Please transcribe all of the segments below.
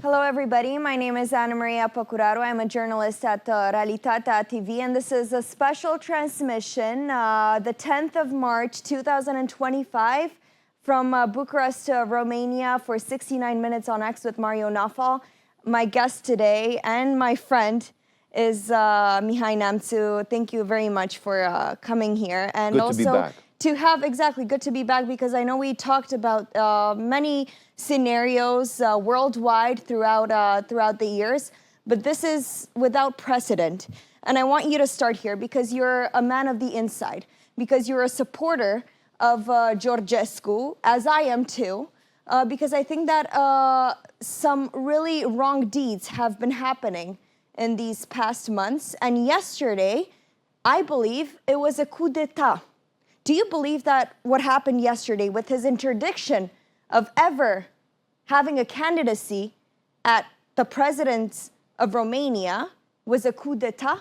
Hello, everybody. My name is Ana Maria Păcuraru. I'm a journalist at REALITATEA.NET, and this is a special transmission, the 10th of March, 2025, from Bucharest to Romania for 69 minutes on X with Mario Nawfal. My guest today and my friend is Mihai Neamțu. Thank you very much for coming here. And good also to be back. To have, exactly, good to be back, because I know we talked about many scenarios worldwide throughout the years, but this is without precedent. And I want you to start here because you're a man of the inside, because you're a supporter of Georgescu, as I am too, because I think that some really wrong deeds have been happening in these past months. And yesterday, I believe it was a coup d'etat. Do you believe that what happened yesterday with his interdiction of ever having a candidacy at the presidents of Romania was a coup d'etat?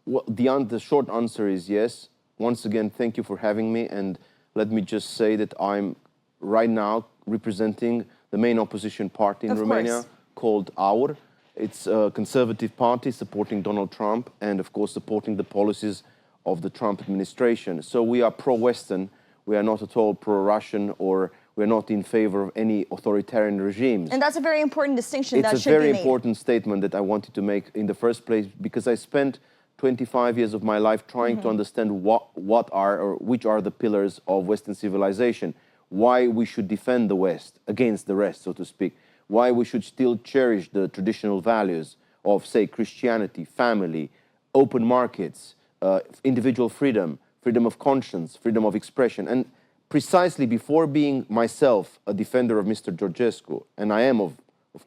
Well, the short answer is yes. Once again, thank you for having me. And let me just say that I'm right now representing the main opposition party in Romania, called AUR. It's a conservative party supporting Donald Trump and, of course, supporting the policies of the Trump administration. So we are pro-Western. We are not at all pro-Russian, or we're not in favor of any authoritarian regimes. And that's a very important distinction that should be made. It's a very important statement that I wanted to make in the first place, because I spent 25 years of my life trying to understand which are the pillars of Western civilization, why we should defend the West against the rest, so to speak, why we should still cherish the traditional values of, say, Christianity, family, open markets, individual freedom, freedom of conscience, freedom of expression. And precisely before being myself a defender of Mr. Georgescu, and I am, of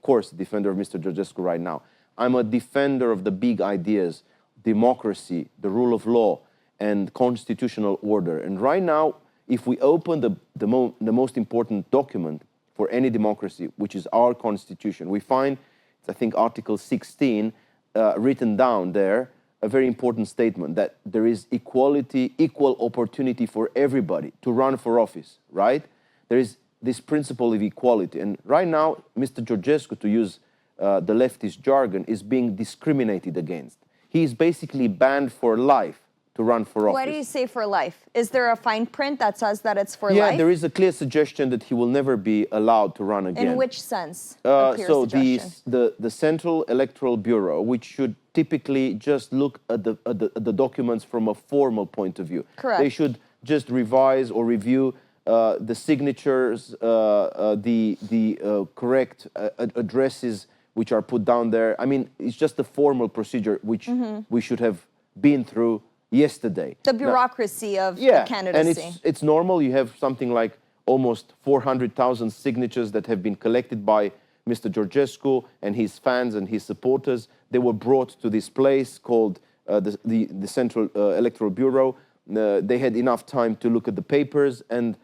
course, a defender of Mr. Georgescu right now, I'm a defender of the big ideas, democracy, the rule of law, and constitutional order. And right now, if we open the most important document for any democracy, which is our constitution, we find, I think, Article 16 written down there, a very important statement that there is equality, equal opportunity for everybody to run for office, right? There is this principle of equality. And right now, Mr. Georgescu, to use the leftist jargon, is being discriminated against. He is basically banned for life to run for office. Why do you say for life? Is there a fine print that says that it's for life? Yeah, there is a clear suggestion that he will never be allowed to run again. In which sense? So the Central Electoral Bureau, which should typically just look at the documents from a formal point of view. Correct. They should just revise or review the signatures, the correct addresses which are put down there. I mean, it's just a formal procedure which we should have been through yesterday. The bureaucracy of the candidacy. And it's normal. You have something like almost 400,000 signatures that have been collected by Mr. Georgescu and his fans and his supporters. They were brought to this place called the Central Electoral Bureau. They had enough time to look at the papers, and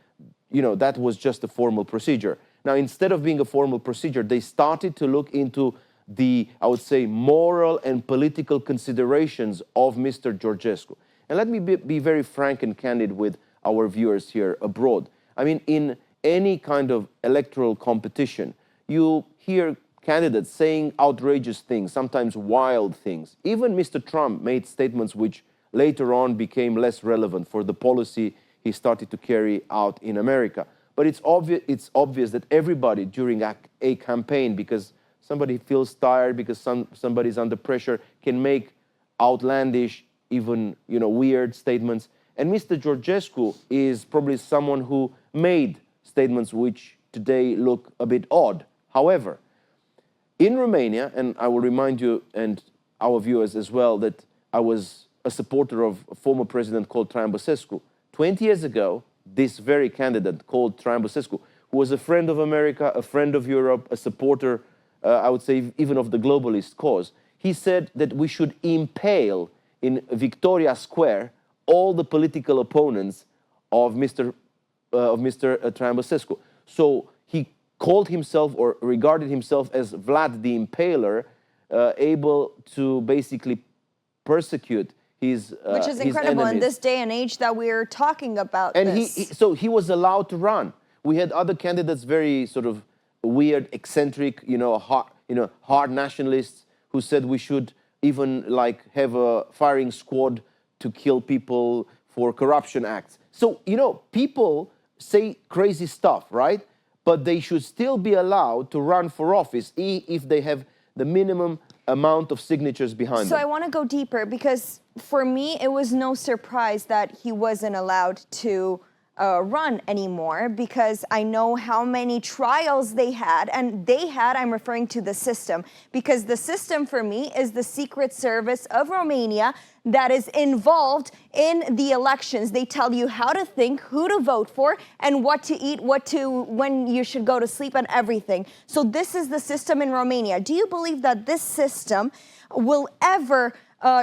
that was just a formal procedure. Now, instead of being a formal procedure, they started to look into the, I would say, moral and political considerations of Mr. Georgescu. And let me be very frank and candid with our viewers here abroad. I mean, in any kind of electoral competition, you hear candidates saying outrageous things, sometimes wild things. Even Mr. Trump made statements which later on became less relevant for the policy he started to carry out in America. But it's obvious that everybody during a campaign, because somebody feels tired, because somebody's under pressure, can make outlandish, even weird statements. And Mr. Georgescu is probably someone who made statements which today look a bit odd. However, in Romania, and I will remind you and our viewers as well that I was a supporter of a former president called Traian Băsescu. 20 years ago, this very candidate called Traian Băsescu, who was a friend of America, a friend of Europe, a supporter, I would say, even of the globalist cause, he said that we should impale in Victoria Square all the political opponents of Mr. Traian Băsescu. So he called himself, or regarded himself, as Vlad the Impaler, able to basically persecute his which is incredible in this day and age that we're talking about and this. So he was allowed to run. We had other candidates, very sort of weird, eccentric, hard nationalists who said we should even like have a firing squad to kill people for corruption acts. So, people say crazy stuff, right? But they should still be allowed to run for office if they have the minimum amount of signatures behind them. So I want to go deeper, because for me, it was no surprise that he wasn't allowed to run anymore, because I know how many trials they had, and I'm referring to the system, because the system for me is the Secret Service of Romania that is involved in the elections. They tell you how to think, who to vote for, and what to eat, when you should go to sleep, and everything. So this is the system in Romania. Do you believe that this system will ever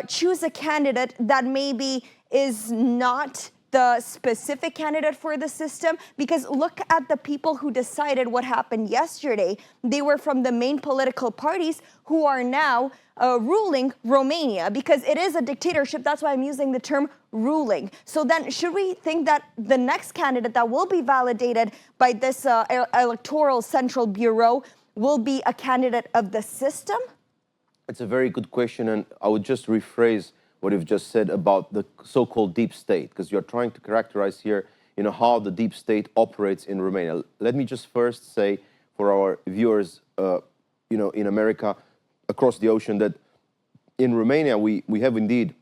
choose a candidate that maybe is not the specific candidate for the system? Because look at the people who decided what happened yesterday. They were from the main political parties who are now ruling Romania, because it is a dictatorship. That's why I'm using the term ruling. So then should we think that the next candidate that will be validated by this electoral central bureau will be a candidate of the system? It's a very good question, and I would just rephrase what you've just said about the so-called deep state, because you're trying to characterize here, how the deep state operates in Romania. Let me just first say for our viewers, in America, across the ocean, that in Romania we have indeed,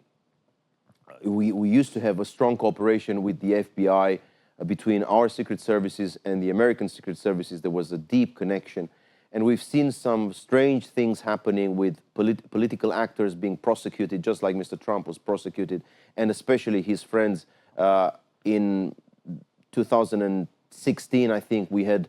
we used to have a strong cooperation with the FBI between our secret services and the American secret services. There was a deep connection. And we've seen some strange things happening with political actors being prosecuted, just like Mr. Trump was prosecuted, and especially his friends. In 2016, I think, we had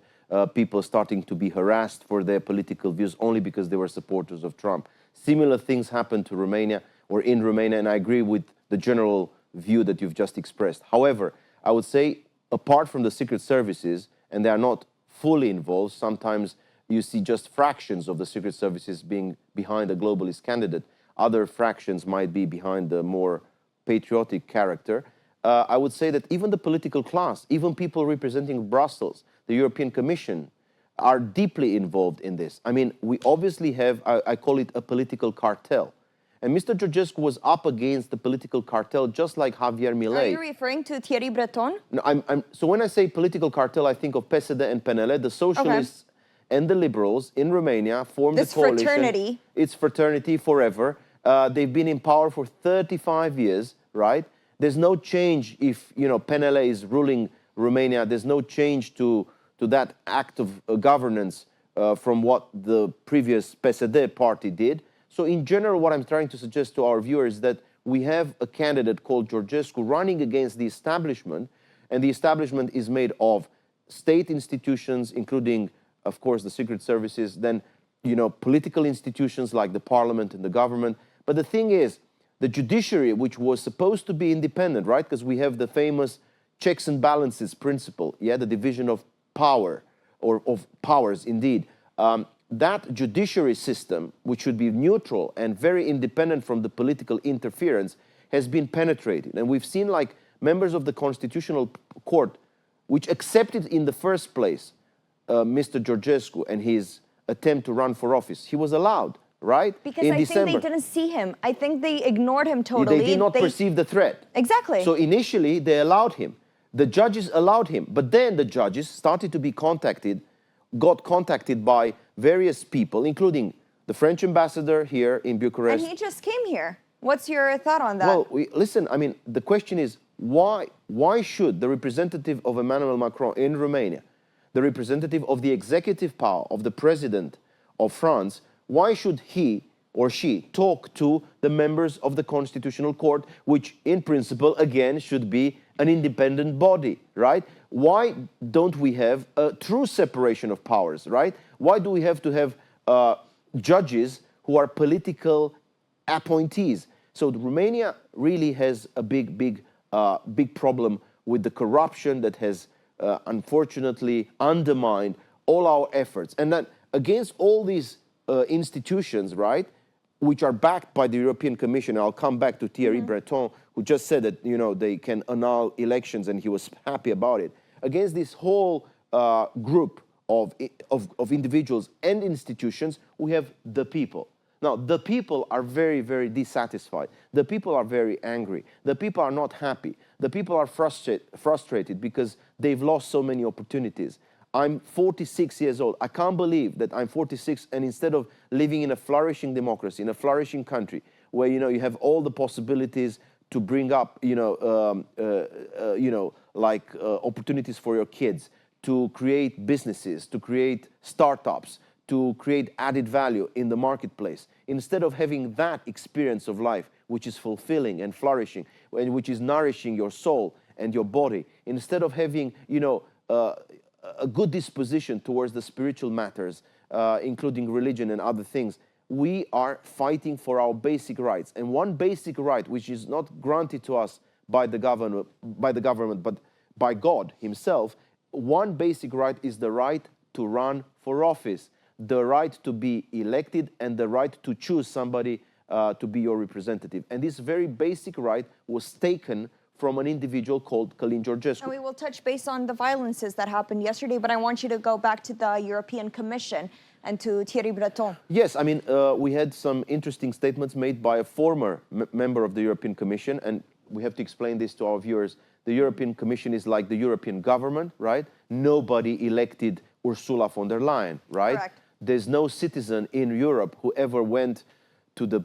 people starting to be harassed for their political views only because they were supporters of Trump. Similar things happened to Romania, or in Romania, and I agree with the general view that you've just expressed. However, I would say, apart from the secret services, and they are not fully involved, sometimes you see just fractions of the secret services being behind a globalist candidate. Other fractions might be behind the more patriotic character. I would say that even the political class, even people representing Brussels, the European Commission, are deeply involved in this. I mean, we obviously have, I call it a political cartel. And Mr. Georgescu was up against the political cartel, just like Javier Milei. Are you referring to Thierry Breton? No, so when I say political cartel, I think of PSD and PNL, the socialists, and the liberals in Romania formed the coalition. Fraternity. It's fraternity forever. They've been in power for 35 years, right? There's no change if, PNL is ruling Romania. There's no change to that act of governance from what the previous PSD party did. So in general, what I'm trying to suggest to our viewers is that we have a candidate called Georgescu running against the establishment, and the establishment is made of state institutions, including, of course, the secret services, then, political institutions like the parliament and the government. But the thing is, the judiciary, which was supposed to be independent, right? Because we have the famous checks and balances principle, the division of power, or of powers, indeed. That judiciary system, which should be neutral and very independent from the political interference, has been penetrated. And we've seen, like, members of the Constitutional Court, which accepted in the first place Mr. Georgescu and his attempt to run for office. He was allowed, right? Because I think they didn't see him. I think they ignored him totally. They did not perceive the threat. Exactly. So initially, they allowed him. The judges allowed him. But then the judges started to be got contacted by various people, including the French ambassador here in Bucharest. And he just came here. What's your thought on that? Well, listen, I mean, the question is, why should the representative of Emmanuel Macron in Romania, the representative of the executive power of the president of France, why should he or she talk to the members of the Constitutional Court, which in principle, again, should be an independent body, right? Why don't we have a true separation of powers, right? Why do we have to have judges who are political appointees? So Romania really has a big problem with the corruption that has unfortunately undermined all our efforts. And that against all these institutions, right, which are backed by the European Commission. I'll come back to Thierry Breton, who just said that, they can annul elections, and he was happy about it. Against this whole group of individuals and institutions, we have the people. Now, the people are very, very dissatisfied. The people are very angry. The people are not happy. The people are frustrated because they've lost so many opportunities. I'm 46 years old. I can't believe that I'm 46, and instead of living in a flourishing democracy, in a flourishing country, where you have all the possibilities to bring up opportunities for your kids, to create businesses, to create startups, to create added value in the marketplace. Instead of having that experience of life, which is fulfilling and flourishing, and which is nourishing your soul and your body, instead of having, a good disposition towards the spiritual matters, including religion and other things, we are fighting for our basic rights. And one basic right, which is not granted to us by the government, but by God himself, one basic right is the right to run for office, the right to be elected, and the right to choose somebody to be your representative. And this very basic right was taken from an individual called Călin Georgescu. And we will touch base on the violences that happened yesterday, but I want you to go back to the European Commission and to Thierry Breton. Yes, I mean, we had some interesting statements made by a former member of the European Commission, and we have to explain this to our viewers. The European Commission is like the European government, right? Nobody elected Ursula von der Leyen, right? Correct. There's no citizen in Europe who ever went to the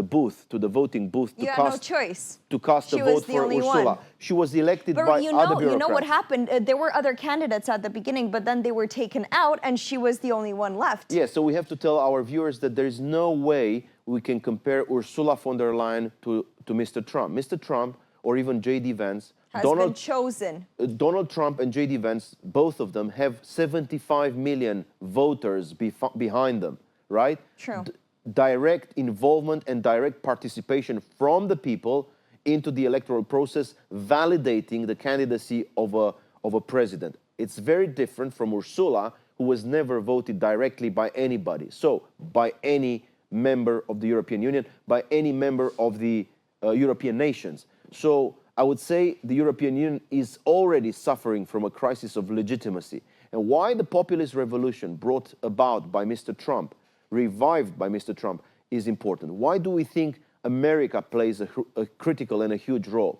booth, to the voting booth, to cast a vote for Ursula. She was elected by other bureaucrats. You know what happened? There were other candidates at the beginning, but then they were taken out, and she was the only one left. Yeah, so we have to tell our viewers that there is no way we can compare Ursula von der Leyen to Mr. Trump. Mr. Trump, or even J.D. Vance, been chosen. Donald Trump and J.D. Vance, both of them, have 75 million voters behind them, right? True. Direct involvement and direct participation from the people into the electoral process, validating the candidacy of a president. It's very different from Ursula, who was never voted directly by anybody. So, by any member of the European Union, by any member of the European nations. So, I would say the European Union is already suffering from a crisis of legitimacy. And why the populist revolution brought about by Mr. Trump, revived by Mr. Trump, is important. Why do we think America plays a critical and a huge role?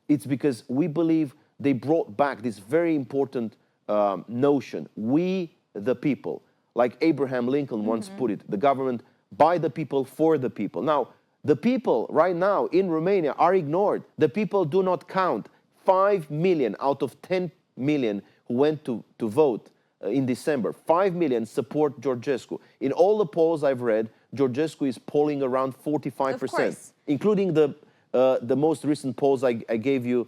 It's because we believe they brought back this very important notion, we the people. Like Abraham Lincoln once put it, the government by the people, for the people. Now, the people right now in Romania are ignored. The people do not count. 5 million out of 10 million who went to vote in December, 5 million support Georgescu. In all the polls I've read, Georgescu is polling around 45%, including the most recent polls I gave you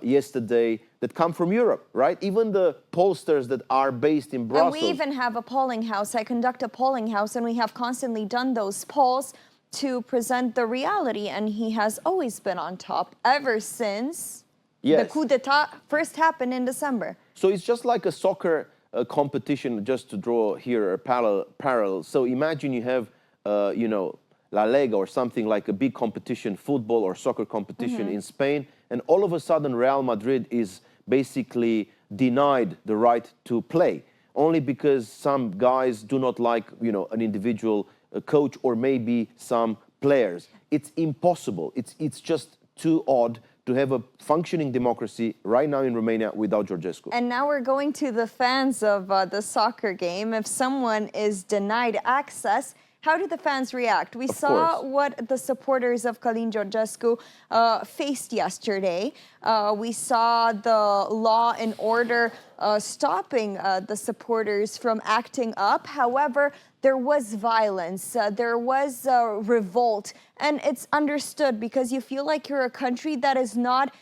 yesterday that come from Europe, right? Even the pollsters that are based in Brussels. And we even have a polling house. I conduct a polling house, and we have constantly done those polls to present the reality, and he has always been on top ever since the coup d'etat first happened in December. So it's just like a soccer competition, just to draw here a parallel. So imagine you have, La Liga or something like a big competition, football or soccer competition in Spain, and all of a sudden Real Madrid is basically denied the right to play, only because some guys do not like, an individual coach or maybe some players. It's impossible. It's just too odd to have a functioning democracy right now in Romania without Georgescu. And now we're going to the fans of the soccer game. If someone is denied access, how do the fans react? We saw what the supporters of Călin Georgescu faced yesterday. We saw the law and order stopping the supporters from acting up. However, there was violence, there was revolt, and it's understood because you feel like you're a country that is not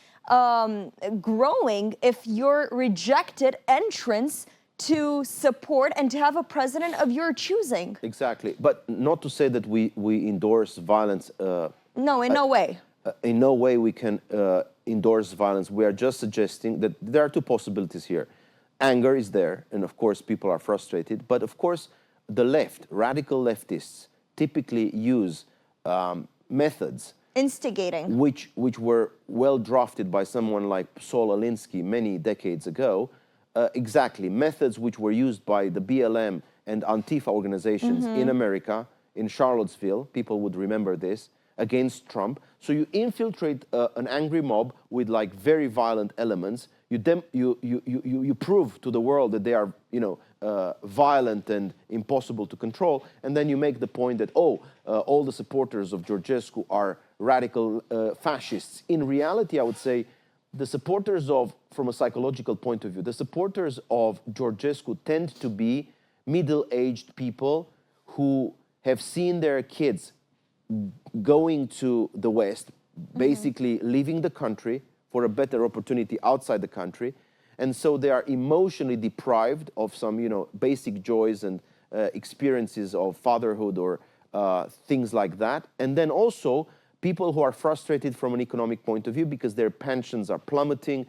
growing if you're rejected entrance to support and to have a president of your choosing. Exactly, but not to say that we endorse violence. No, in no way. In no way we can endorse violence. We are just suggesting that there are two possibilities here. Anger is there, and of course people are frustrated, but of course the left, radical leftists, typically use methods instigating, which were well drafted by someone like Saul Alinsky many decades ago, exactly methods which were used by the BLM and Antifa organizations in America, in Charlottesville. People would remember this, against Trump. So you infiltrate an angry mob with like very violent elements. You prove to the world that they are, violent and impossible to control. And then you make the point that, all the supporters of Georgescu are radical fascists. In reality, I would say the supporters of, from a psychological point of view, the supporters of Georgescu tend to be middle-aged people who have seen their kids going to the West, basically leaving the country for a better opportunity outside the country. And so they are emotionally deprived of some, basic joys and experiences of fatherhood or things like that. And then also people who are frustrated from an economic point of view because their pensions are plummeting.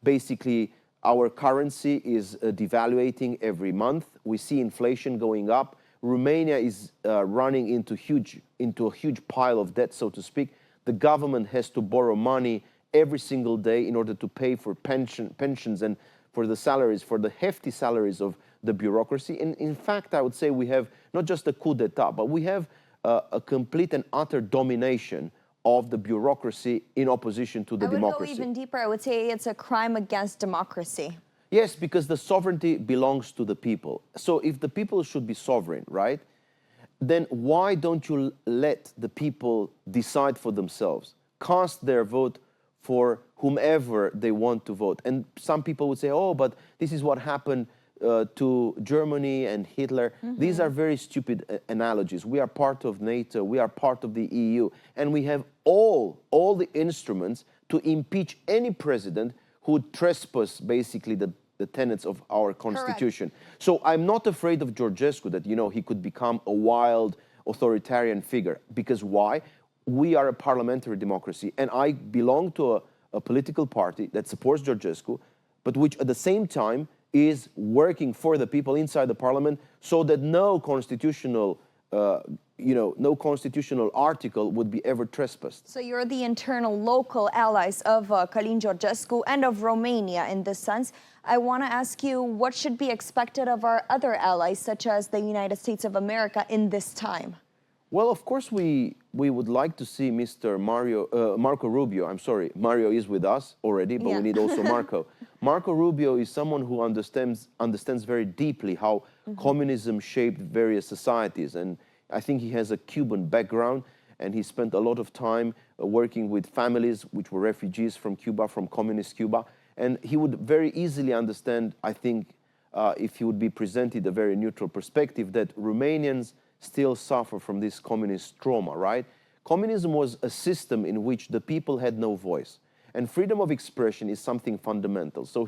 Basically, our currency is devaluating every month. We see inflation going up. Romania is running into a huge pile of debt, so to speak. The government has to borrow money every single day in order to pay for pensions and for the salaries, for the hefty salaries of the bureaucracy. And in fact, I would say we have not just a coup d'etat, but we have a complete and utter domination of the bureaucracy in opposition to the democracy. I would go even deeper. I would say it's a crime against democracy. Yes, because the sovereignty belongs to the people. So if the people should be sovereign, right, then why don't you let the people decide for themselves, cast their vote for whomever they want to vote? And some people would say, but this is what happened to Germany and Hitler. These are very stupid analogies. We are part of NATO, we are part of the EU, and we have all the instruments to impeach any president who would trespass basically the tenets of our constitution. Correct. So I'm not afraid of Georgescu, that, he could become a wild authoritarian figure. Because why? We are a parliamentary democracy, and I belong to a political party that supports Georgescu, but which at the same time is working for the people inside the parliament so that no constitutional article would be ever trespassed. So you're the internal local allies of Călin Georgescu and of Romania in this sense. I want to ask you, what should be expected of our other allies, such as the United States of America, in this time? Well, of course, we would like to see Mr. Marco Rubio. I'm sorry, Mario is with us already, but we need also Marco. Marco Rubio is someone who understands very deeply how communism shaped various societies. And I think he has a Cuban background, and he spent a lot of time working with families which were refugees from Cuba, from communist Cuba. And he would very easily understand, I think, if he would be presented a very neutral perspective, that Romanians still suffer from this communist trauma, right? Communism was a system in which the people had no voice. And freedom of expression is something fundamental. So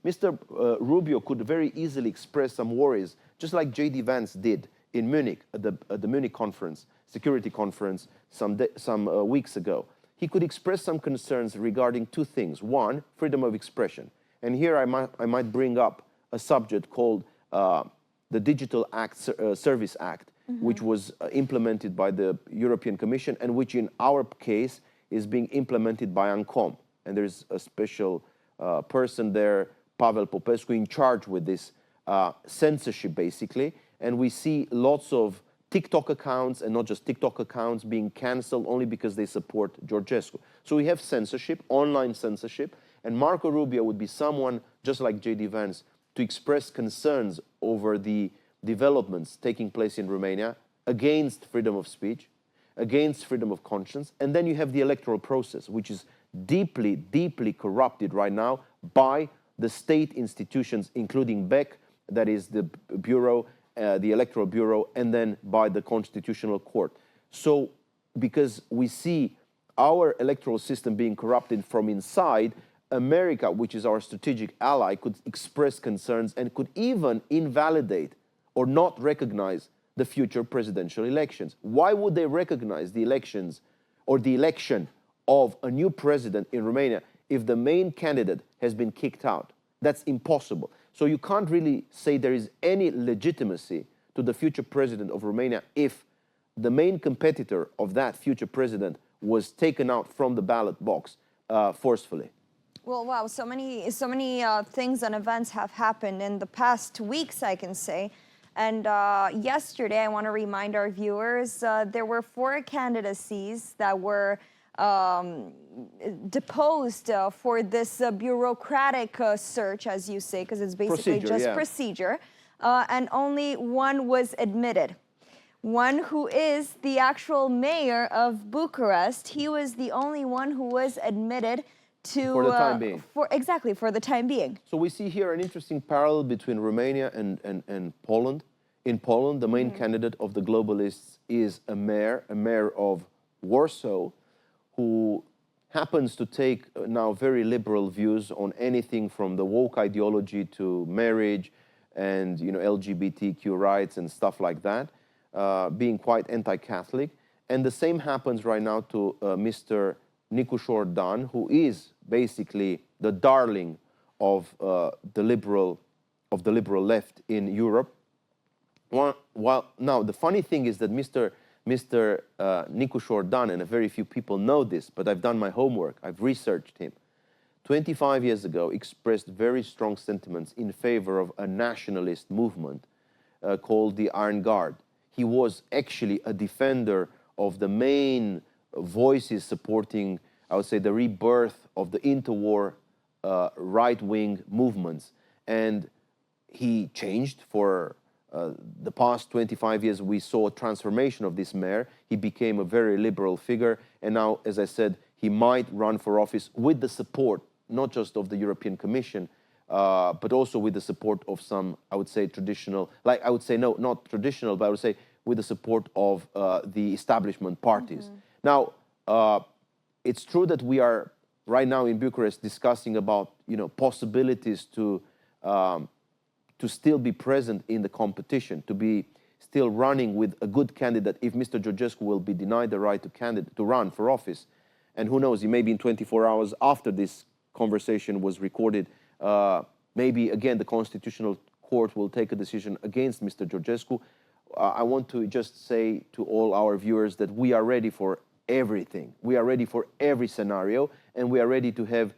Mr. Rubio could very easily express some worries, just like J.D. Vance did in Munich, at the Munich conference, security conference, some weeks ago. He could express some concerns regarding two things. One, freedom of expression. And here I might bring up a subject called the Digital Service Act, which was implemented by the European Commission, and which in our case is being implemented by ANCOM. And there's a special person there, Pavel Popescu, in charge with this censorship, basically. And we see lots of TikTok accounts, and not just TikTok accounts, being cancelled only because they support Georgescu. So we have censorship, online censorship, and Marco Rubio would be someone, just like J.D. Vance, to express concerns over the developments taking place in Romania against freedom of speech, against freedom of conscience. And then you have the electoral process, which is deeply, deeply corrupted right now by the state institutions, including BEC, that is the bureau, the Electoral Bureau, and then by the Constitutional Court. So because we see our electoral system being corrupted from inside, America, which is our strategic ally, could express concerns and could even invalidate or not recognize the future presidential elections. Why would they recognize the elections or the election of a new president in Romania if the main candidate has been kicked out? That's impossible. So you can't really say there is any legitimacy to the future president of Romania if the main competitor of that future president was taken out from the ballot box forcefully. Well, wow, so many things and events have happened in the past weeks, I can say. And yesterday, I want to remind our viewers, there were 4 candidacies that were deposed for this bureaucratic search, as you say, because it's basically procedure, and only one was admitted. One who is the actual mayor of Bucharest. He was the only one who was admitted to... For the time being. Exactly, for the time being. So we see here an interesting parallel between Romania and Poland. In Poland, the main candidate of the globalists is a mayor of Warsaw, who happens to take now very liberal views on anything from the woke ideology to marriage and LGBTQ rights and stuff like that. Being quite anti-Catholic. And the same happens right now to Mr. Nicușor Dan, who is basically the darling of the liberal left in Europe. While now the funny thing is that Mr. Nicușor Dan, and very few people know this, but I've done my homework, I've researched him, 25 years ago expressed very strong sentiments in favor of a nationalist movement called the Iron Guard. He was actually a defender of the main voices supporting, I would say, the rebirth of the interwar right-wing movements. And he changed for the past 25 years. We saw a transformation of this mayor. He became a very liberal figure. And now, as I said, he might run for office with the support, not just of the European Commission, but also with the support of some, I would say, traditional, like I would say, no, not traditional, but I would say with the support of the establishment parties. Now, it's true that we are right now in Bucharest discussing about, possibilities to still be present in the competition, to be still running with a good candidate if Mr. Georgescu will be denied the right to run for office. And who knows, maybe in 24 hours after this conversation was recorded, maybe again the Constitutional Court will take a decision against Mr. Georgescu. I want to just say to all our viewers that we are ready for everything. We are ready for every scenario, and we are ready to have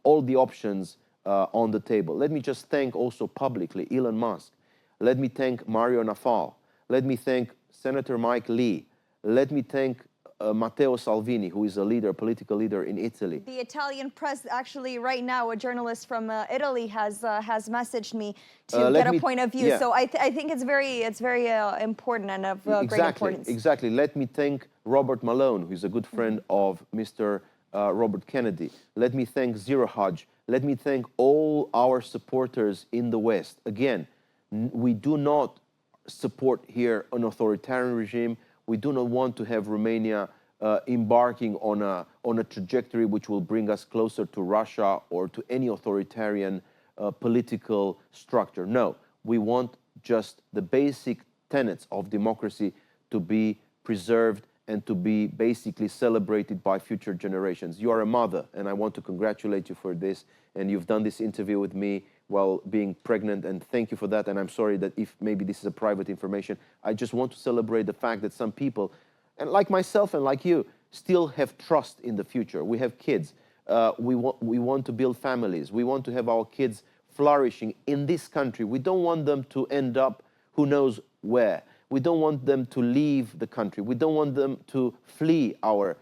all the options on the table. Let me just thank also publicly Elon Musk. Let me thank Mario Nawfal. Let me thank Senator Mike Lee. Let me thank Matteo Salvini, who is a leader, a political leader in Italy. The Italian press, actually, right now, a journalist from Italy has messaged me to get a point of view. Yeah. So I think it's very important and of great importance. Exactly. Let me thank Robert Malone, who is a good friend of Mr. Robert Kennedy. Let me thank Zero Hodge. Let me thank all our supporters in the West. Again, we do not support here an authoritarian regime. We do not want to have Romania embarking on a trajectory which will bring us closer to Russia or to any authoritarian political structure. No, we want just the basic tenets of democracy to be preserved and to be basically celebrated by future generations. You are a mother, and I want to congratulate you for this. And you've done this interview with me while being pregnant, and thank you for that. And I'm sorry that if maybe this is a private information, I just want to celebrate the fact that some people, and like myself and like you, still have trust in the future. We have kids. We want to build families. We want to have our kids flourishing in this country. We don't want them to end up who knows where. We don't want them to leave the country. We don't want them to flee our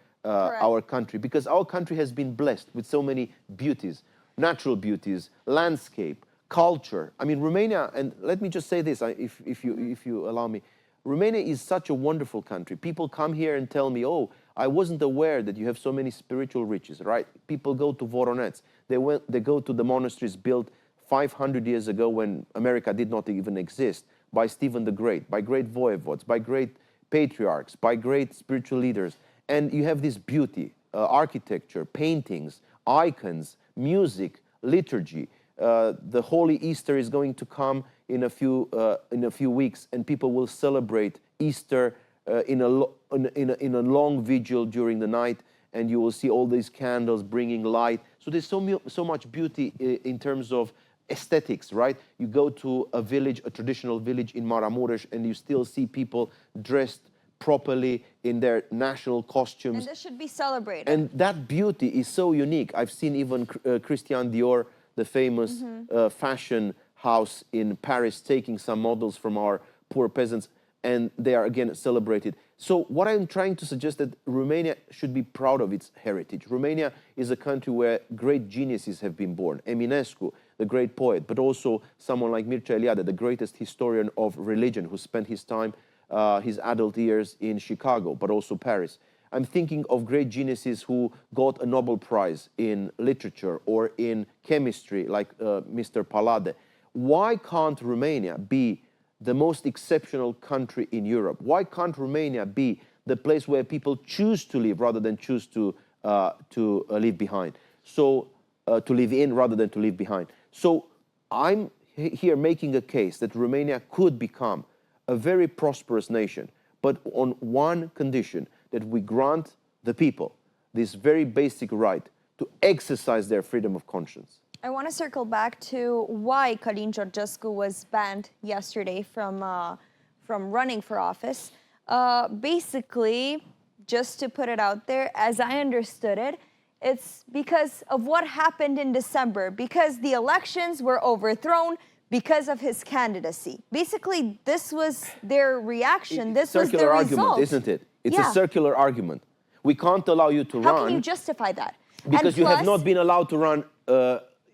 country, because our country has been blessed with so many beauties, natural beauties, landscape, culture. I mean, Romania, and let me just say this, if you allow me, Romania is such a wonderful country. People come here and tell me, oh, I wasn't aware that you have so many spiritual riches, right? People go to Voronezh. They go to the monasteries built 500 years ago when America did not even exist, by Stephen the Great, by great voivodes, by great patriarchs, by great spiritual leaders. And you have this beauty, architecture, paintings, icons, music, liturgy. The Holy Easter is going to come in a few weeks, and people will celebrate Easter in a long vigil during the night, and you will see all these candles bringing light. So there's so much beauty in terms of aesthetics, right? You go to a village, a traditional village in Maramureș, and you still see people dressed properly in their national costumes. And this should be celebrated. And that beauty is so unique. I've seen even Christian Dior, the famous fashion house in Paris, taking some models from our poor peasants, and they are again celebrated. So what I'm trying to suggest that Romania should be proud of its heritage. Romania is a country where great geniuses have been born. Eminescu, the great poet, but also someone like Mircea Eliade, the greatest historian of religion, who spent his time, his adult years in Chicago, but also Paris. I'm thinking of great geniuses who got a Nobel Prize in literature or in chemistry, like Mr. Palade. Why can't Romania be the most exceptional country in Europe? Why can't Romania be the place where people choose to live rather than choose to live behind? So to live in rather than to live behind. So I'm here making a case that Romania could become a very prosperous nation, but on one condition, that we grant the people this very basic right to exercise their freedom of conscience. I want to circle back to why Călin Georgescu was banned yesterday from running for office. Basically, just to put it out there, as I understood it, it's because of what happened in December, because the elections were overthrown because of his candidacy. Basically, this was their reaction. This was their result. Circular argument, isn't it? It's a circular argument. We can't allow you to run. How can you justify that? Because you have not been allowed to run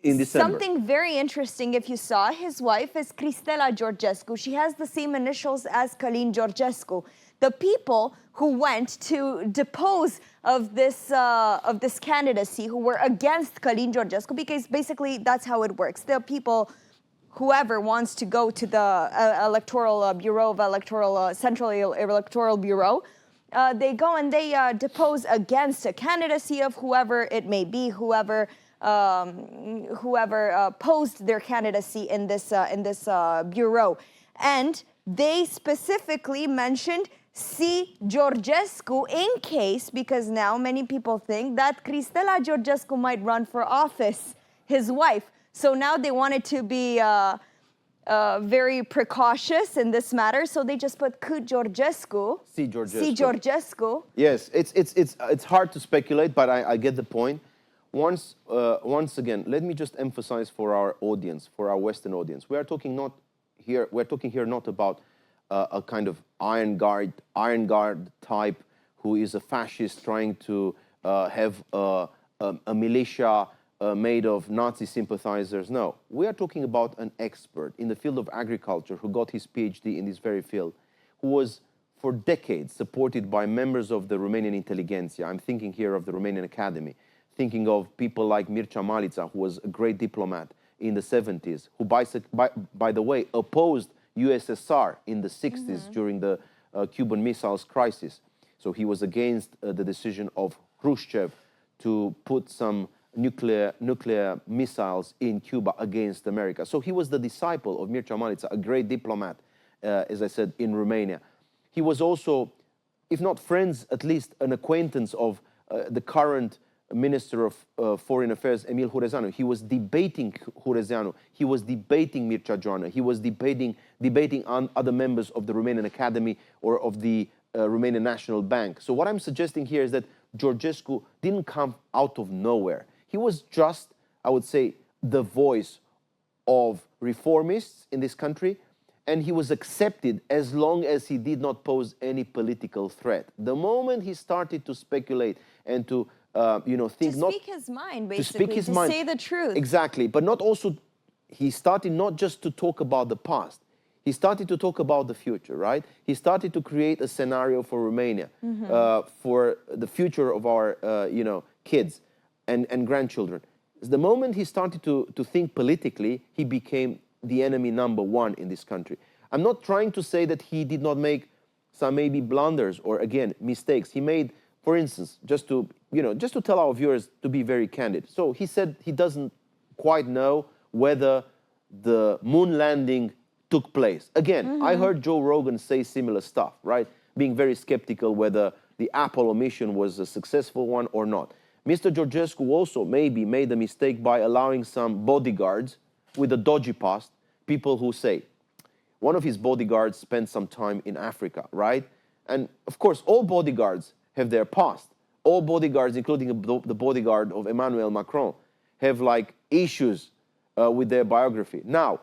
in December. Something very interesting, if you saw, his wife is Cristela Georgescu. She has the same initials as Călin Georgescu. The people who went to depose of this candidacy, who were against Călin Georgescu, because basically that's how it works. The people, whoever wants to go to the electoral bureau of Central Electoral Bureau, they go and they depose against a candidacy of whoever it may be, whoever posed their candidacy in this bureau. And they specifically mentioned C. Georgescu in case, because now many people think that Cristela Georgescu might run for office, his wife. So now they wanted to be very precautious in this matter, so they just put C. Georgescu. C. Georgescu. C. Georgescu. Yes, it's hard to speculate, but I get the point. Once again, let me just emphasize for our audience, for our Western audience, we're talking here not about a kind of iron guard type who is a fascist trying to have a militia made of Nazi sympathizers. No, we are talking about an expert in the field of agriculture who got his PhD in this very field, who was for decades supported by members of the Romanian intelligentsia. I'm thinking here of the Romanian Academy, thinking of people like Mircea Malița, who was a great diplomat in the 70s, who, by the way, opposed USSR in the 60s during the Cuban Missiles Crisis. So he was against the decision of Khrushchev to put some nuclear missiles in Cuba against America. So he was the disciple of Mircea Malița, a great diplomat, as I said, in Romania. He was also, if not friends, at least an acquaintance of the current Minister of Foreign Affairs, Emil Hurezeanu. He was debating Hurezeanu. He was debating Mircea Joană. He was debating other members of the Romanian Academy or of the Romanian National Bank. So what I'm suggesting here is that Georgescu didn't come out of nowhere. He was just, I would say, the voice of reformists in this country, and he was accepted as long as he did not pose any political threat. The moment he started to speculate and to think to speak his mind, basically, to say the truth. Exactly, but not also, he started not just to talk about the past, he started to talk about the future, right? He started to create a scenario for Romania, for the future of our, kids and grandchildren. The moment he started to think politically, he became the enemy number one in this country. I'm not trying to say that he did not make some maybe blunders or, again, mistakes. He made, for instance, just to tell our viewers, to be very candid. So he said he doesn't quite know whether the moon landing took place. Again, I heard Joe Rogan say similar stuff, right? Being very skeptical whether the Apollo mission was a successful one or not. Mr. Georgescu also maybe made a mistake by allowing some bodyguards with a dodgy past, people who say, one of his bodyguards spent some time in Africa, right? And of course, all bodyguards have their past. All bodyguards, including the bodyguard of Emmanuel Macron, have like issues with their biography. Now,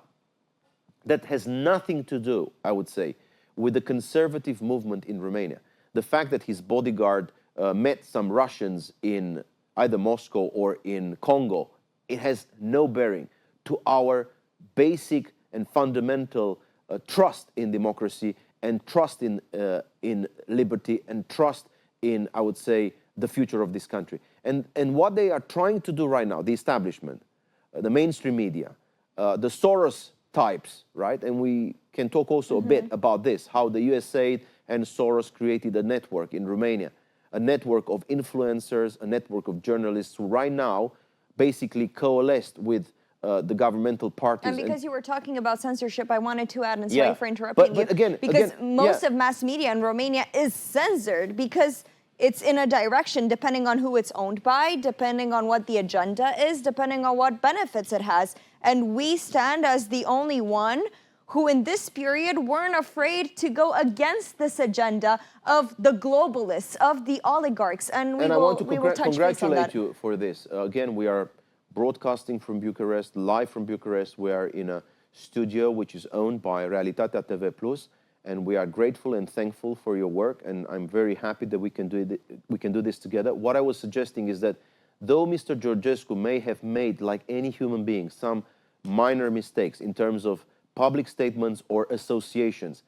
that has nothing to do, I would say, with the conservative movement in Romania. The fact that his bodyguard met some Russians in either Moscow or in Congo, it has no bearing to our basic and fundamental trust in democracy and trust in liberty and trust in, I would say, the future of this country. And what they are trying to do right now, the establishment, the mainstream media, the Soros types, right? And we can talk also a bit about this, how the USA and Soros created a network in Romania, a network of influencers, a network of journalists who right now basically coalesced with the governmental parties. And because you were talking about censorship, I wanted to add, and sorry for interrupting you, again, because most of mass media in Romania is censored because it's in a direction depending on who it's owned by, depending on what the agenda is, depending on what benefits it has. And we stand as the only one who in this period weren't afraid to go against this agenda of the globalists, of the oligarchs. And we I want to congratulate you for this. Again, we are broadcasting from Bucharest, live from Bucharest. We are in a studio which is owned by REALITATEA.NET, and we are grateful and thankful for your work, and I'm very happy that we can do this together. What I was suggesting is that though Mr. Georgescu may have made, like any human being, some minor mistakes in terms of public statements or associations,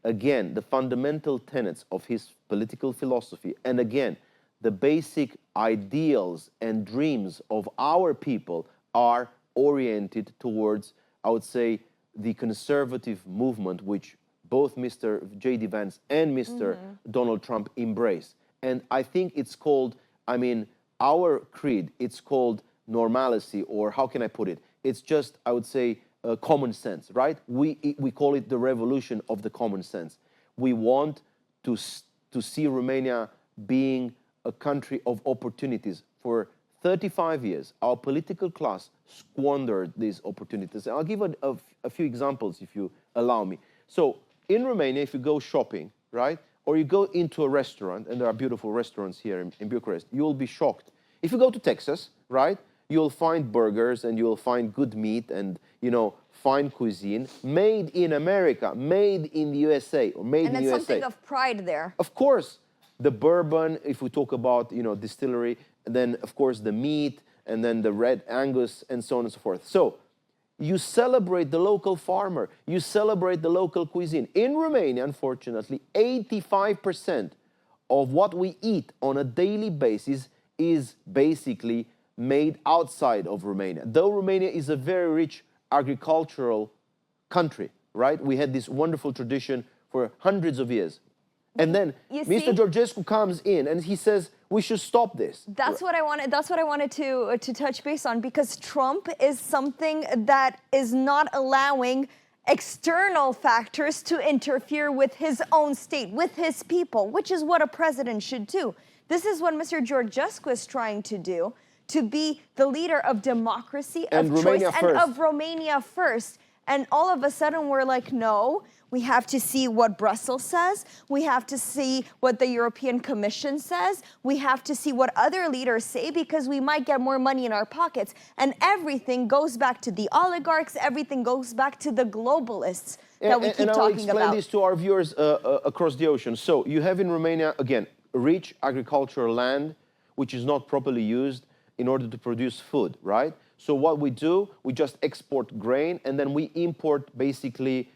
again, the fundamental tenets of his political philosophy, and again, the basic ideals and dreams of our people are oriented towards, I would say, the conservative movement which both Mr. J.D. Vance and Mr. Donald Trump embrace. And I think it's called, I mean, our creed, it's called normalcy, or how can I put it? It's just, I would say, common sense, right? We call it the revolution of the common sense. We want to see Romania being a country of opportunities. For 35 years, our political class squandered these opportunities. And I'll give a few examples, if you allow me. So, in Romania, if you go shopping, right, or you go into a restaurant, and there are beautiful restaurants here in Bucharest, you'll be shocked. If you go to Texas, right, you'll find burgers and you'll find good meat and, you know, fine cuisine made in America, made in the USA, or made in the USA. And it's something of pride there. Of course, the bourbon, if we talk about, you know, distillery, and then, of course, the meat, and then the red Angus, and so on and so forth. So, you celebrate the local farmer. You celebrate the local cuisine. In Romania, unfortunately, 85% of what we eat on a daily basis is basically made outside of Romania. Though Romania is a very rich agricultural country, right? We had this wonderful tradition for hundreds of years. And then Mr. Georgescu comes in and he says, we should stop this. That's what I wanted to touch base on, because Trump is something that is not allowing external factors to interfere with his own state, with his people, which is what a president should do. This is what Mr. Georgescu is trying to do, to be the leader of democracy, of choice, and of Romania first. And all of a sudden we're like, no, we have to see what Brussels says. We have to see what the European Commission says. We have to see what other leaders say, because we might get more money in our pockets. And everything goes back to the oligarchs. Everything goes back to the globalists that we keep talking about. And I'll explain this to our viewers across the ocean. So you have in Romania, again, rich agricultural land, which is not properly used in order to produce food, right? So what we do, we just export grain, and then we import basically,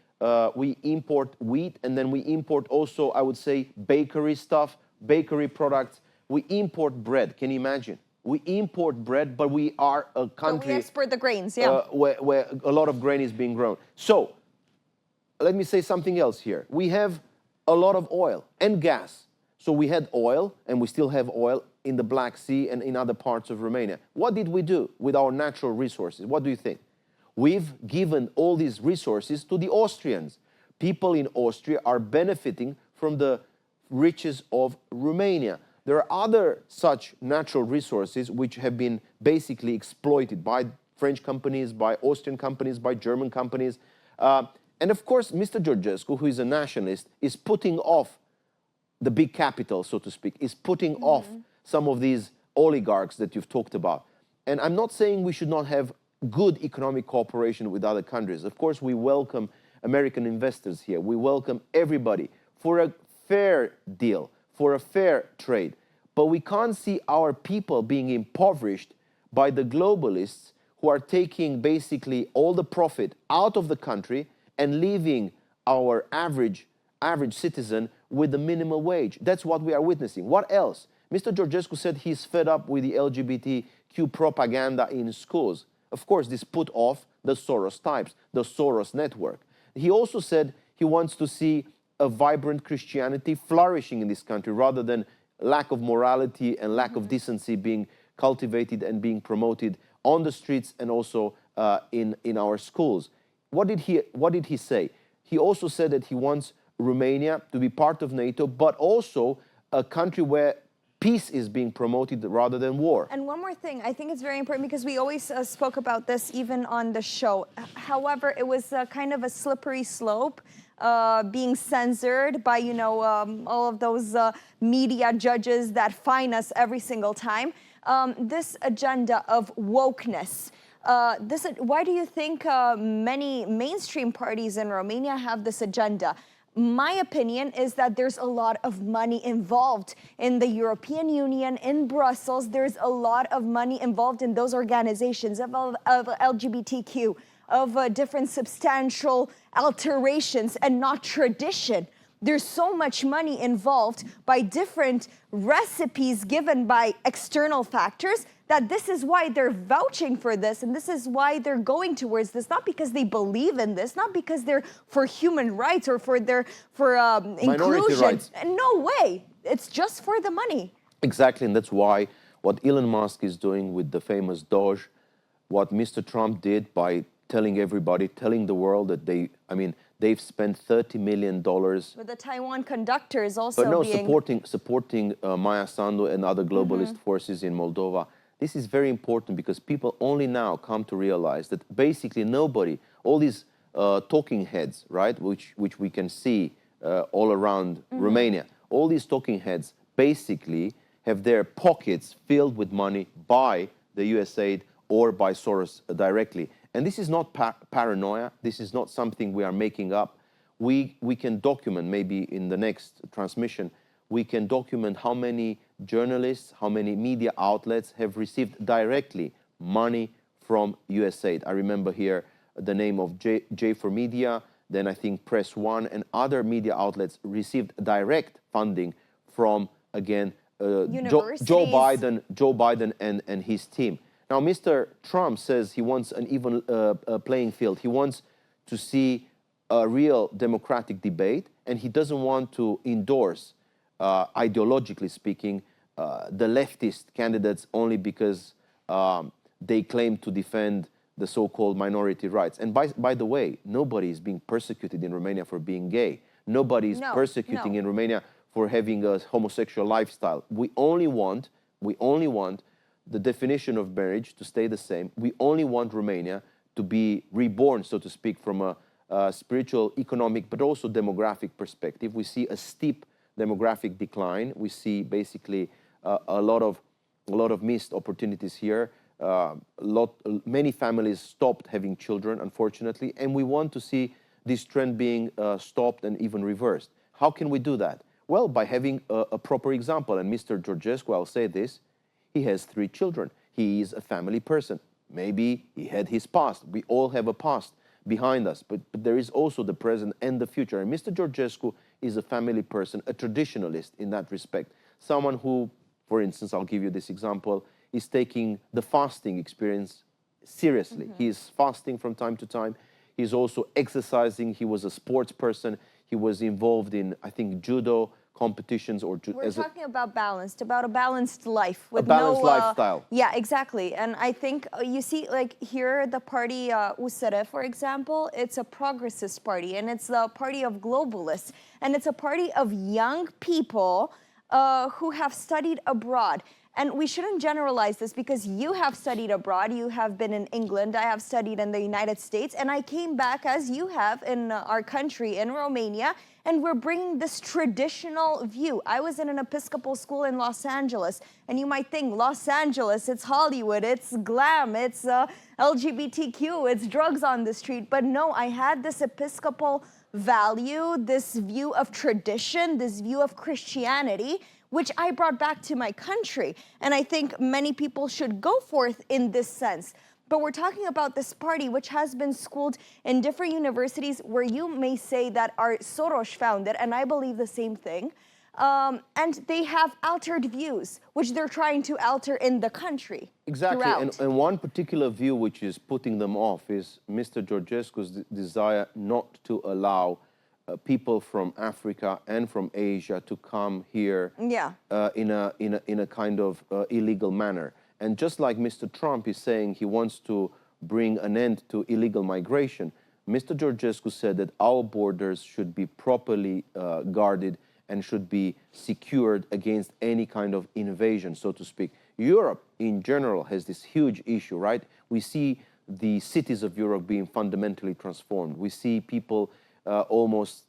we import wheat, and then we import also, I would say, bakery stuff, bakery products. We import bread. Can you imagine? We import bread, but we are a country... But we export the grains, yeah. Where a lot of grain is being grown. So, let me say something else here. We have a lot of oil and gas. So we had oil, and we still have oil in the Black Sea and in other parts of Romania. What did we do with our natural resources? What do you think? We've given all these resources to the Austrians. People in Austria are benefiting from the riches of Romania. There are other such natural resources which have been basically exploited by French companies, by Austrian companies, by German companies. And of course, Mr. Georgescu, who is a nationalist, is putting off the big capital, so to speak, is putting off some of these oligarchs that you've talked about. And I'm not saying we should not have good economic cooperation with other countries. Of course, we welcome American investors here. We welcome everybody for a fair deal, for a fair trade. But we can't see our people being impoverished by the globalists who are taking basically all the profit out of the country and leaving our average citizen with the minimum wage. That's what we are witnessing. What else? Mr. Georgescu said he's fed up with the LGBTQ propaganda in schools. Of course, this put off the Soros types, the Soros network. He also said he wants to see a vibrant Christianity flourishing in this country rather than lack of morality and lack of decency being cultivated and being promoted on the streets and also in our schools. What did he say? He also said that he wants Romania to be part of NATO, but also a country where peace is being promoted rather than war. And one more thing, I think it's very important because we always spoke about this even on the show. However, it was kind of a slippery slope, being censored by, you know, all of those media judges that fine us every single time. This agenda of wokeness. Why do you think many mainstream parties in Romania have this agenda? My opinion is that there's a lot of money involved in the European Union, in Brussels. There's a lot of money involved in those organizations of LGBTQ, of different substantial alterations and not tradition. There's so much money involved by different recipes given by external factors that this is why they're vouching for this and this is why they're going towards this, not because they believe in this, not because they're for human rights or for inclusion. Rights. No way. It's just for the money. Exactly, and that's why what Elon Musk is doing with the famous Doge, what Mr. Trump did by telling everybody, telling the world that they've spent $30 million. With the Taiwan conductors also but no, being... supporting Maya Sandu and other globalist forces in Moldova. This is very important because people only now come to realize that basically nobody, all these talking heads, right, which we can see all around Romania, all these talking heads basically have their pockets filled with money by the US aid or by Soros directly. And this is not paranoia. This is not something we are making up. We can document, maybe in the next transmission, we can document how many journalists, how many media outlets have received directly money from USAID. I remember here the name of J4 Media, then I think Press One and other media outlets received direct funding from, again, Joe Biden and his team. Now, Mr. Trump says he wants an even playing field. He wants to see a real democratic debate, and he doesn't want to endorse, ideologically speaking, the leftist candidates only because they claim to defend the so-called minority rights. And by the way, nobody is being persecuted in Romania for being gay. Nobody is persecuting in Romania for having a homosexual lifestyle. We only want the definition of marriage to stay the same. We only want Romania to be reborn, so to speak, from a spiritual, economic, but also demographic perspective. We see a steep demographic decline. We see basically a lot of missed opportunities here. Many families stopped having children, unfortunately, and we want to see this trend being stopped and even reversed. How can we do that? Well, by having a proper example. And Mr. Georgescu, I'll say this, he has 3 children. He is a family person. Maybe he had his past. We all have a past behind us, but there is also the present and the future. And Mr. Georgescu is a family person, a traditionalist in that respect. Someone who, for instance, I'll give you this example, is taking the fasting experience seriously. He is fasting from time to time. He's also exercising. He was a sports person. He was involved in, I think, judo competitions or we're talking about a balanced life with a balanced lifestyle. Yeah, exactly. And I think you see, like here, the party USR, for example, it's a progressist party, and it's the party of globalists, and it's a party of young people who have studied abroad. And we shouldn't generalize this because you have studied abroad, you have been in England, I have studied in the United States, and I came back as you have in our country, in Romania, and we're bringing this traditional view. I was in an Episcopal school in Los Angeles, and you might think, Los Angeles, it's Hollywood, it's glam, it's LGBTQ, it's drugs on the street. But no, I had this Episcopal value, this view of tradition, this view of Christianity, which I brought back to my country. And I think many people should go forth in this sense. But we're talking about this party which has been schooled in different universities where you may say that are Soros founded, and I believe the same thing. And they have altered views, which they're trying to alter in the country. Exactly, and one particular view which is putting them off is Mr. Georgescu's desire not to allow people from Africa and from Asia to come here in a kind of illegal manner. And just like Mr. Trump is saying he wants to bring an end to illegal migration, Mr. Georgescu said that our borders should be properly guarded and should be secured against any kind of invasion, so to speak. Europe in general has this huge issue, right? We see the cities of Europe being fundamentally transformed. We see people almost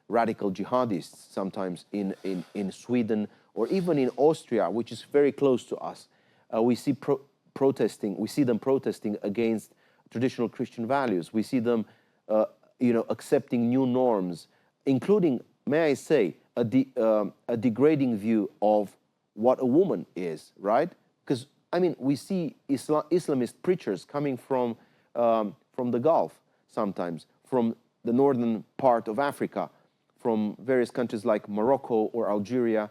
radical jihadists sometimes in Sweden or even in Austria, which is very close to us. We see them protesting against traditional Christian values. We see them, accepting new norms, including, may I say, a degrading view of what a woman is, right? Because I mean, we see Islamist preachers coming from the Gulf sometimes, from the northern part of Africa, from various countries like Morocco or Algeria,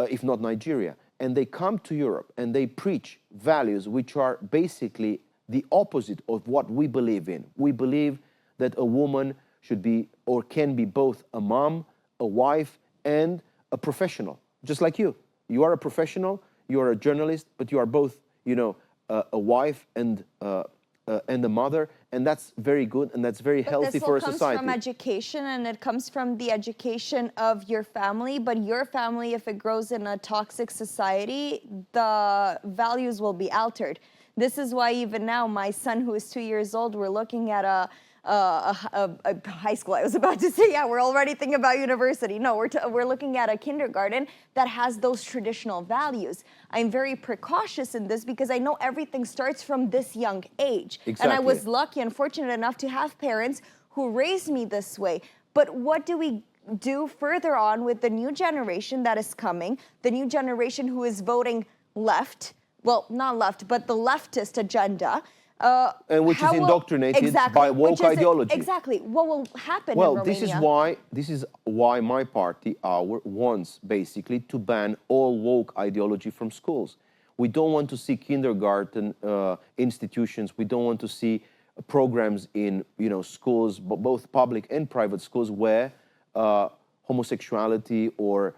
if not Nigeria. And they come to Europe and they preach values which are basically the opposite of what we believe in. We believe that a woman should be or can be both a mom, a wife, and a professional, just like you. You are a professional, you are a journalist, but you are both, a wife and a mother, and that's very good and that's very healthy for a society. This comes from education, and it comes from the education of your family, but your family, if it grows in a toxic society, the values will be altered. This is why even now, my son, who is 2 years old, we're looking at a high school. I was about to say, yeah, we're already thinking about university. No, we're looking at a kindergarten that has those traditional values. I'm very precautious in this because I know everything starts from this young age. Exactly. And I was lucky and fortunate enough to have parents who raised me this way. But what do we do further on with the new generation that is coming, the new generation who is voting left, well, not left, but the leftist agenda, and which is indoctrinated by woke ideology. Exactly. What will happen in Well, Romania? this is why my party, AUR, wants basically to ban all woke ideology from schools. We don't want to see kindergarten institutions. We don't want to see programs in schools, both public and private schools, where homosexuality or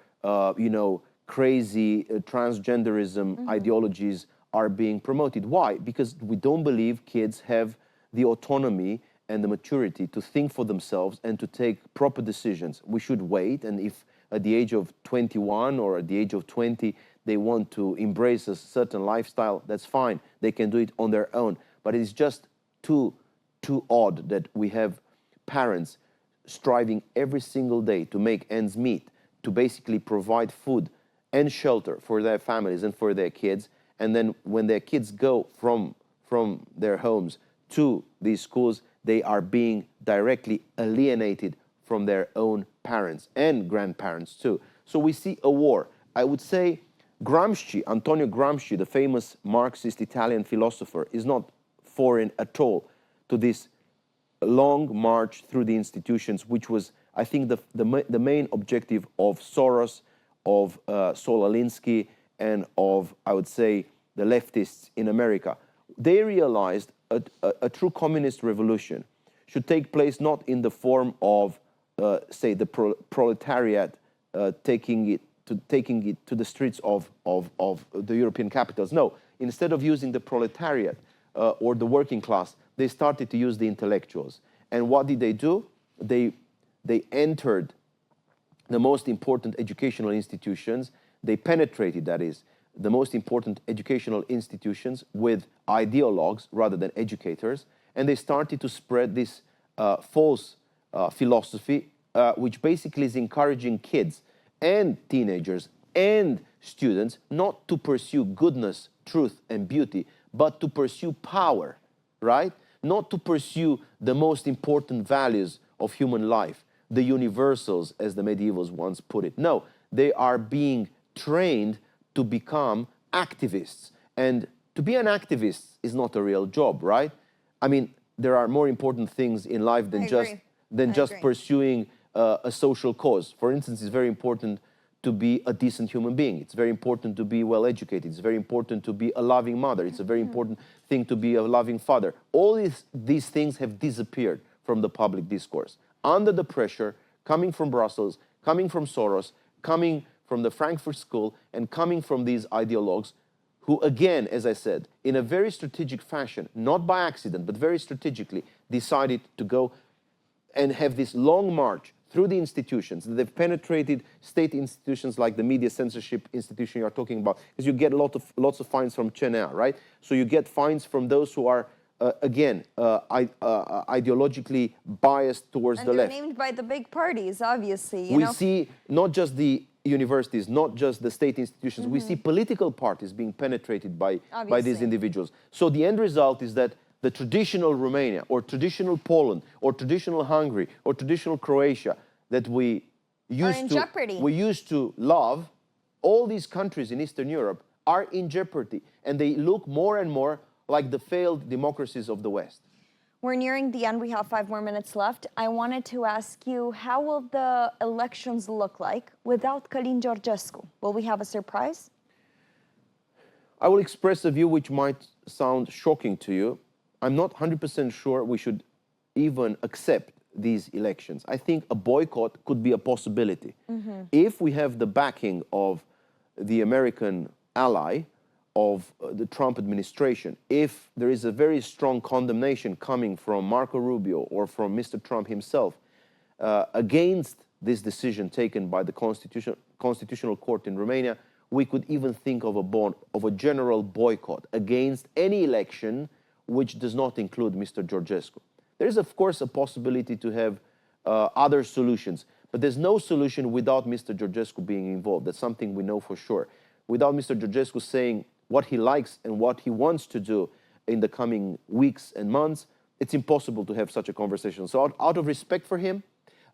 crazy transgenderism ideologies are being promoted. Why? Because we don't believe kids have the autonomy and the maturity to think for themselves and to take proper decisions. We should wait, and if at the age of 21 or at the age of 20 they want to embrace a certain lifestyle, that's fine. They can do it on their own. But it is just too odd that we have parents striving every single day to make ends meet, to basically provide food and shelter for their families and for their kids. And then when their kids go from their homes to these schools, they are being directly alienated from their own parents and grandparents too. So we see a war. I would say Antonio Gramsci, the famous Marxist Italian philosopher, is not foreign at all to this long march through the institutions, which was, I think, the main objective of Soros, of Saul Alinsky, and of, I would say, the leftists in America. They realized a true communist revolution should take place not in the form of, say, the proletariat taking it to the streets of the European capitals. No, instead of using the proletariat or the working class, they started to use the intellectuals. And what did they do? They entered the most important educational institutions. They penetrated, that is, the most important educational institutions with ideologues rather than educators, and they started to spread this false philosophy, which basically is encouraging kids and teenagers and students not to pursue goodness, truth, and beauty, but to pursue power, right? Not to pursue the most important values of human life, the universals, as the medievals once put it. No, they are being trained to become activists. And to be an activist is not a real job, right? I mean, there are more important things in life than just pursuing a social cause. For instance, it's very important to be a decent human being. It's very important to be well educated. It's very important to be a loving mother. It's a very important thing to be a loving father. All these things have disappeared from the public discourse. Under the pressure, coming from Brussels, coming from Soros, coming from the Frankfurt School, and coming from these ideologues who, again, as I said, in a very strategic fashion, not by accident, but very strategically, decided to go and have this long march through the institutions. They've penetrated state institutions like the media censorship institution you're talking about, because you get lots of fines from CNA, right? So you get fines from those who are, again, ideologically biased towards the left. And they're named by the big parties, obviously. We see not just the universities, not just the state institutions, we see political parties being penetrated by these individuals. So the end result is that the traditional Romania or traditional Poland or traditional Hungary or traditional Croatia that we used to love, all these countries in Eastern Europe are in jeopardy, and they look more and more like the failed democracies of the West. We're nearing the end. We have 5 more minutes left. I wanted to ask you, how will the elections look like without Călin Georgescu? Will we have a surprise? I will express a view which might sound shocking to you. I'm not 100% sure we should even accept these elections. I think a boycott could be a possibility. If we have the backing of the American ally, of the Trump administration, if there is a very strong condemnation coming from Marco Rubio or from Mr. Trump himself against this decision taken by the Constitutional Court in Romania, we could even think of a general boycott against any election which does not include Mr. Georgescu. There is, of course, a possibility to have other solutions, but there's no solution without Mr. Georgescu being involved. That's something we know for sure. Without Mr. Georgescu saying what he likes and what he wants to do in the coming weeks and months, it's impossible to have such a conversation. So out of respect for him,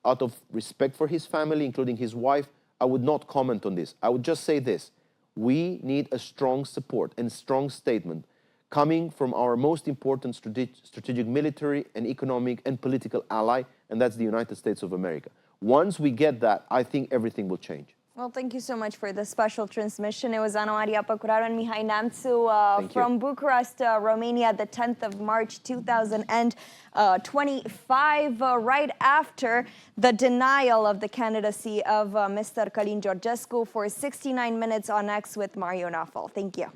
out of respect for his family, including his wife, I would not comment on this. I would just say this: we need a strong support and strong statement coming from our most important strategic military and economic and political ally, and that's the United States of America. Once we get that, I think everything will change. Well, thank you so much for this special transmission. It was Ana Maria Păcuraru and Mihai Neamțu from Bucharest, Romania, the 10th of March, 2025, right after the denial of the candidacy of Mr. Călin Georgescu, for 69 minutes on X with Mario Nawfal. Thank you.